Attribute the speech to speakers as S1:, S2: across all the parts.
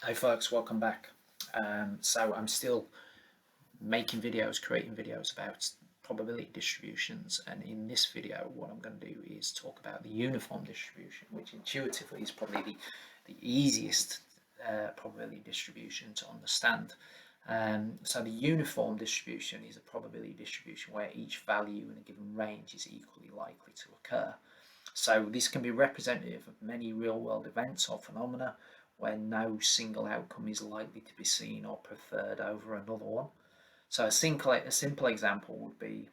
S1: Hey folks, welcome back. So I'm still making videos, creating videos about probability distributions, and in this video what I'm going to do is talk about the uniform distribution, which intuitively is probably the easiest probability distribution to understand. So the uniform distribution is a probability distribution where each value in a given range is equally likely to occur. So this can be representative of many real-world events or phenomena where no single outcome is likely to be seen or preferred over another one. So a simple example would be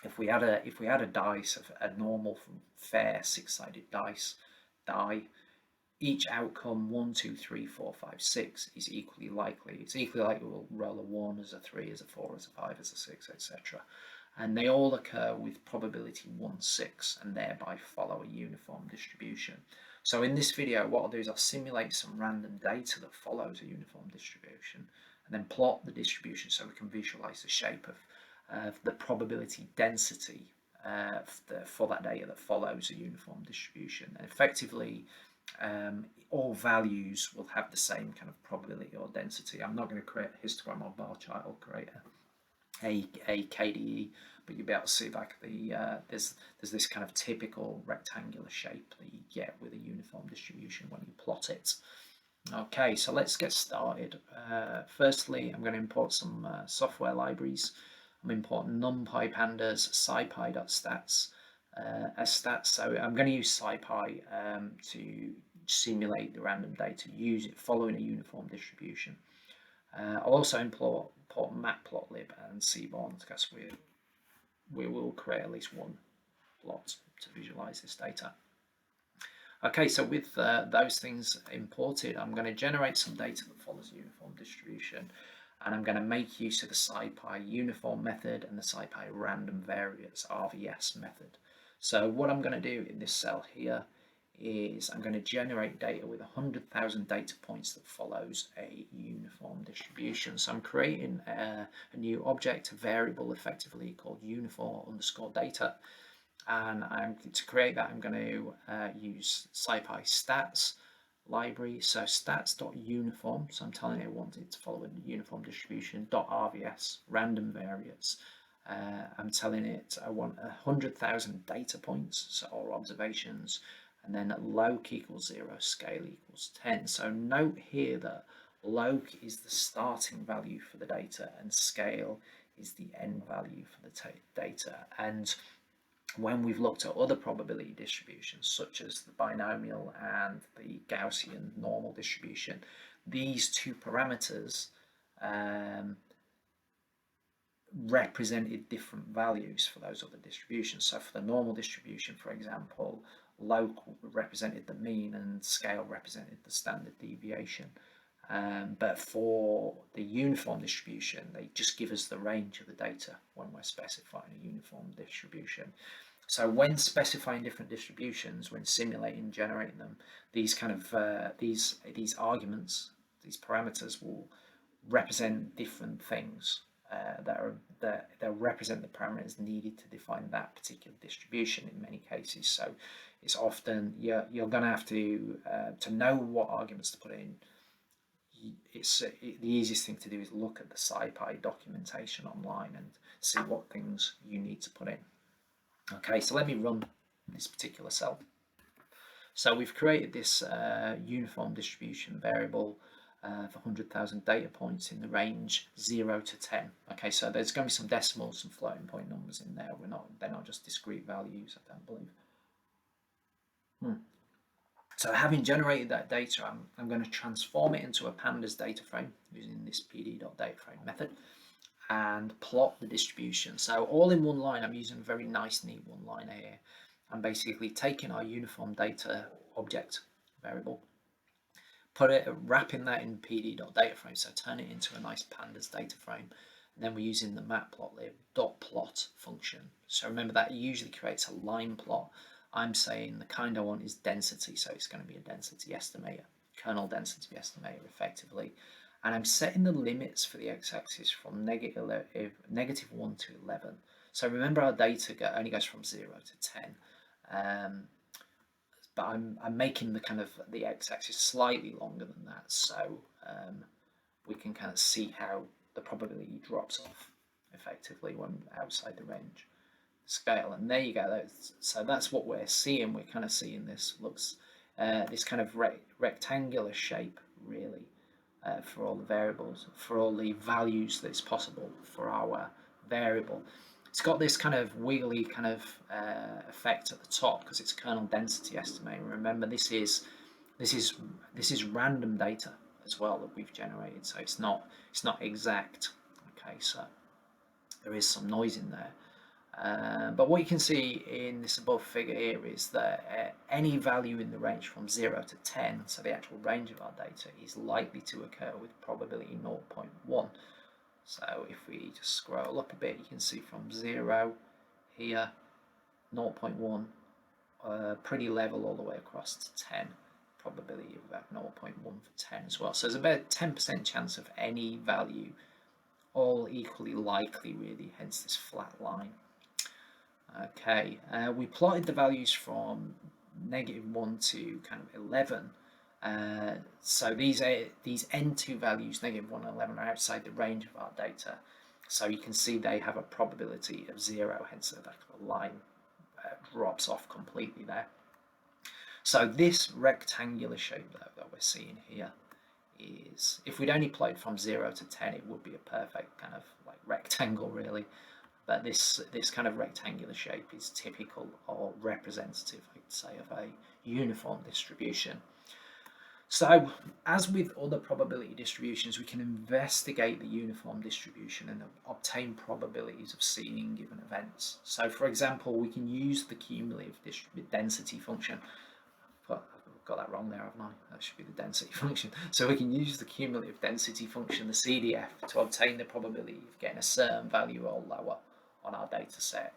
S1: if we had a dice of a normal fair six-sided die, each outcome 1, 2, 3, 4, 5, 6 is equally likely. It's equally likely we'll roll a 1 as a 3, as a 4, as a 5, as a 6, etc. And they all occur with probability 1/6 and thereby follow a uniform distribution. So in this video, what I'll do is I'll simulate some random data that follows a uniform distribution and then plot the distribution so we can visualize the shape of the probability density for that data that follows a uniform distribution. And effectively, all values will have the same kind of probability or density. I'm not going to create a histogram or bar chart. I'll create a KDE, but you'll be able to see like there's this kind of typical rectangular shape that you get with a uniform distribution when you plot it. Okay, so let's get started. Firstly, I'm going to import some software libraries. I'm importing NumPy pandas, scipy.stats as stats. So I'm going to use scipy to simulate the random data following a uniform distribution. I'll also import matplotlib and cbond because we will create at least one plot to visualize this data. Okay, so with those things imported, I'm going to generate some data that follows a uniform distribution, and I'm going to make use of the scipy uniform method and the scipy random variates RVS method. So what I'm going to do in this cell here is I'm going to generate data with 100,000 data points that follows a uniform distribution. So I'm creating a new object, a variable effectively called uniform_data. And to create that, I'm going to use scipy stats library. So stats.uniform, so I'm telling it I want it to follow a uniform distribution, .rvs, random variates. I'm telling it I want 100,000 data points, so or observations, and then loc equals 0, scale equals 10. So note here that loc is the starting value for the data and scale is the end value for the data. And when we've looked at other probability distributions, such as the binomial and the Gaussian normal distribution, these two parameters represented different values for those other distributions. So for the normal distribution, for example, loc represented the mean and scale represented the standard deviation. But for the uniform distribution, they just give us the range of the data when we're specifying a uniform distribution. So when specifying different distributions, when simulating, generating them, these kind of these arguments, these parameters will represent different things that represent the parameters needed to define that particular distribution in many cases. So it's often you're going to have to know what arguments to put in. The easiest thing to do is look at the scipy documentation online and see what things you need to put in. Okay, so let me run this particular cell. So we've created this uniform distribution variable for 100,000 data points in the range 0 to 10. Okay, so there's going to be some decimals, some floating point numbers in there. They're not just discrete values, I don't believe. So having generated that data, I'm going to transform it into a pandas data frame using this pd.dataframe method and plot the distribution. So all in one line, I'm using a very nice, neat one liner here. I'm basically taking our uniform data object variable, wrapping that in pd.dataframe, so turn it into a nice pandas data frame. And then we're using the matplotlib.plot function. So remember that usually creates a line plot. I'm saying the kind I want is density, so it's going to be a density estimator, kernel density estimator effectively. And I'm setting the limits for the x-axis from -1 to 11. So remember our data only goes from 0 to 10. but I'm making the kind of the x-axis slightly longer than that, so we can kind of see how the probability drops off effectively when outside the range scale. And there you go. So that's what we're seeing. We're kind of seeing this looks this kind of rectangular shape really for all the variables, for all the values that's possible for our variable. It's got this kind of wiggly kind of effect at the top because it's kernel density estimating. Remember, this is random data as well that we've generated, so it's not exact. Okay, so there is some noise in there. But what you can see in this above figure here is that any value in the range from 0 to 10, so the actual range of our data, is likely to occur with probability 0.1. So if we just scroll up a bit, you can see from 0 here, 0.1, pretty level all the way across to 10. Probability of about 0.1 for 10 as well. So there's about a 10% chance of any value, all equally likely really, hence this flat line. Okay, we plotted the values from -1 to kind of 11. So these N2 values, -1 and 11, are outside the range of our data. So you can see they have a probability of 0, hence that line drops off completely there. So this rectangular shape that we're seeing here is, if we'd only plotted from 0 to 10, it would be a perfect kind of like rectangle really. But this kind of rectangular shape is typical or representative, I'd say, of a uniform distribution. So, as with other probability distributions, we can investigate the uniform distribution and obtain probabilities of seeing given events. So, for example, we can use the cumulative density function. I've got that wrong there, haven't I? That should be the density function. So we can use the cumulative density function, the CDF, to obtain the probability of getting a certain value or lower on our data set.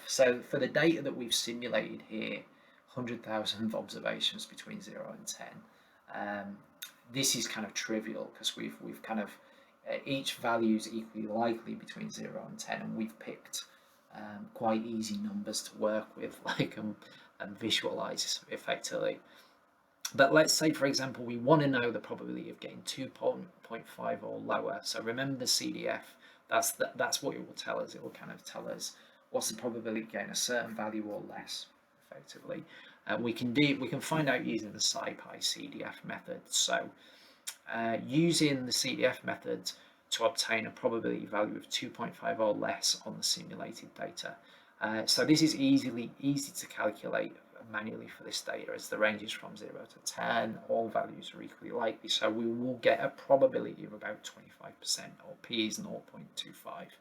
S1: So for the data that we've simulated here, 100,000 observations between 0 and 10, this is kind of trivial because we've kind of each value is equally likely between 0 and 10, and we've picked quite easy numbers to work with, like and visualize effectively. But let's say, for example, we want to know the probability of getting 2.5 or lower. So remember the CDF. That's what it will tell us. It will kind of tell us what's the probability of getting a certain value or less, effectively. We can find out using the SciPy CDF method. So using the CDF method to obtain a probability value of 2.5 or less on the simulated data. So this is easy to calculate manually for this data, as the range is from 0 to 10, all values are equally likely, so we will get a probability of about 25%, or p is 0.25.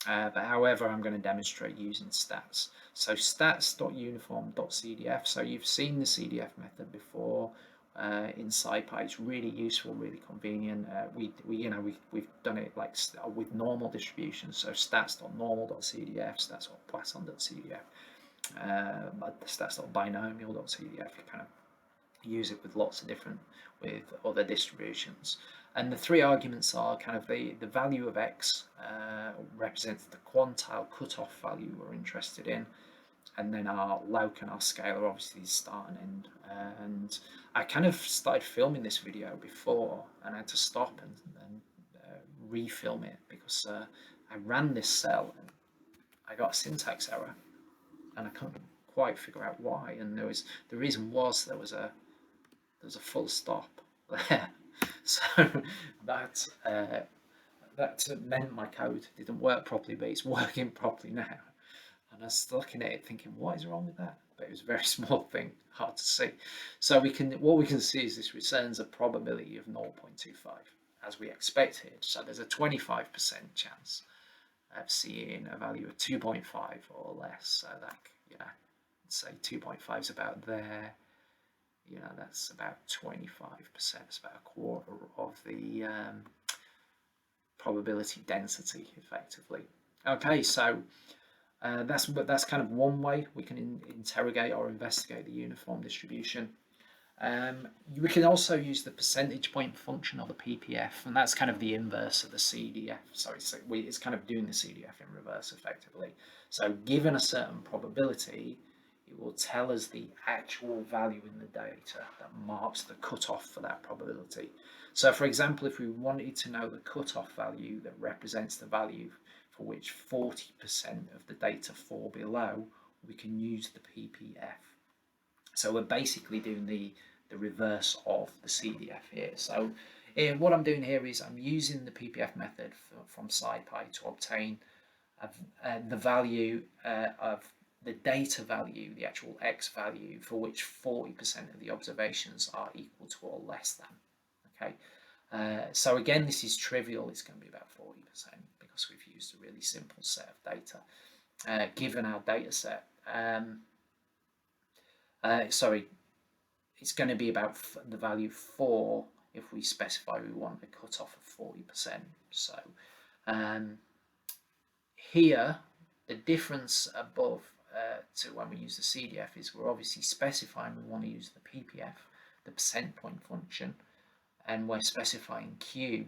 S1: But however, I'm going to demonstrate using stats. So stats.uniform.cdf, so you've seen the CDF method before in SciPy. It's really useful, really convenient. We've done it like with normal distributions, so stats.normal.cdf, stats.Poisson.cdf, stats.binomial.cdf. You kind of use it with lots of different, with other distributions. And the three arguments are kind of the value of x represents the quantile cutoff value we're interested in, and then our loc and our scalar obviously start and end. And I kind of started filming this video before and I had to stop and refilm it because I ran this cell and I got a syntax error and I couldn't quite figure out why. And the reason was there was a full stop there. So that meant my code didn't work properly, but it's working properly now. And I was looking at it thinking, what is wrong with that? But it was a very small thing, hard to see. So what we can see is this returns a probability of 0.25 as we expected. So there's a 25% chance of seeing a value of 2.5 or less. So that, say 2.5 is about there. That's about 25%. It's about a quarter of the probability density, effectively. Okay, so that's kind of one way we can interrogate or investigate the uniform distribution. We can also use the percentage point function, or the PPF, and that's kind of the inverse of the CDF. So it's kind of doing the CDF in reverse, effectively. So given a certain probability, it will tell us the actual value in the data that marks the cutoff for that probability. So for example, if we wanted to know the cutoff value that represents the value for which 40% of the data fall below, we can use the PPF. So we're basically doing the reverse of the CDF here. So what I'm doing here is I'm using the PPF method from SciPy to obtain the value of the data value, the actual X value, for which 40% of the observations are equal to or less than. Okay, so again, this is trivial. It's going to be about 40% because we've used a really simple set of data given our data set. Sorry, it's going to be about the value 4 if we specify we want a cutoff of 40%. So here, the difference above to when we use the CDF is we're obviously specifying we want to use the PPF, the percent point function, and we're specifying Q.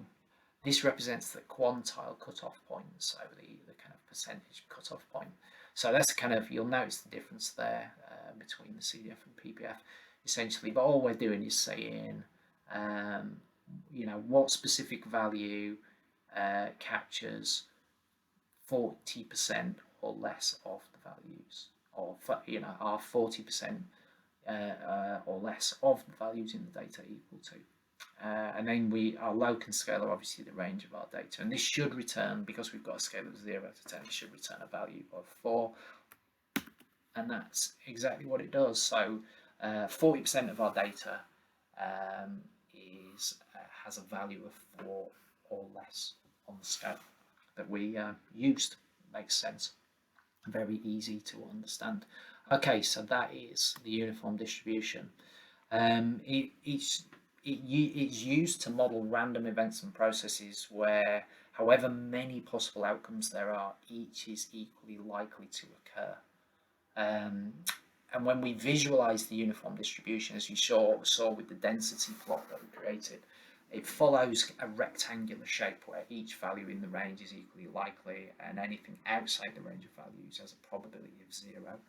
S1: This represents the quantile cutoff point, so the kind of percentage cutoff point. So that's kind of, you'll notice the difference there between the CDF and PPF, essentially. But all we're doing is saying, what specific value captures 40% or less of the values, or are 40% or less of the values in the data equal to. And then our locus scale are obviously the range of our data, and this should return, because we've got a scale of 0 to 10, it should return a value of 4, and that's exactly what it does. So 40% of our data has a value of 4 or less on the scale that we used. Makes sense. Very easy to understand. Okay, so that is the uniform distribution. It's used to model random events and processes where, however many possible outcomes there are, each is equally likely to occur. And when we visualize the uniform distribution, as you saw with the density plot that we created, it follows a rectangular shape where each value in the range is equally likely, and anything outside the range of values has a probability of 0.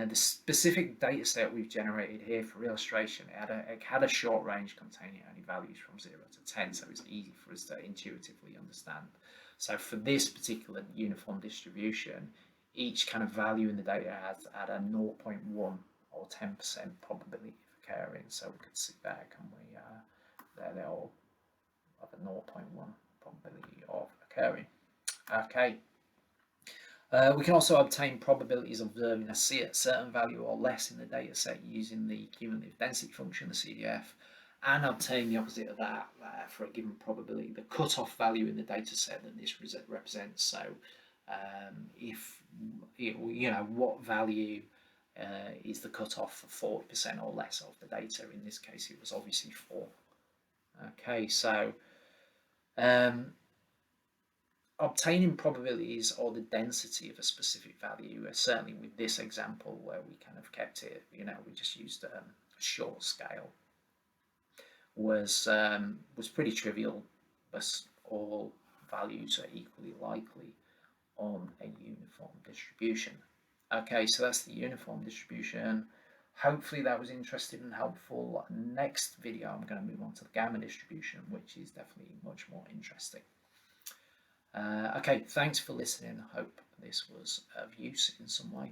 S1: The specific data set we've generated here for illustration, it had a short range containing only values from 0 to 10, so it's easy for us to intuitively understand. So for this particular uniform distribution, each kind of value in the data has at a 0.1 or 10% probability of occurring. So we could see that, can we? There they all have a 0.1 probability of occurring. Okay. We can also obtain probabilities of observing a certain value or less in the data set using the cumulative density function, the CDF, and obtain the opposite of that for a given probability, the cutoff value in the data set that this represents. So if what value is the cutoff for 40% or less of the data? In this case, it was obviously 4. Okay, so obtaining probabilities or the density of a specific value, certainly with this example where we kind of kept it, we just used a short scale, was pretty trivial, but all values are equally likely on a uniform distribution. Okay, so that's the uniform distribution. Hopefully that was interesting and helpful. Next video, I'm going to move on to the gamma distribution, which is definitely much more interesting. Okay, thanks for listening. I hope this was of use in some way.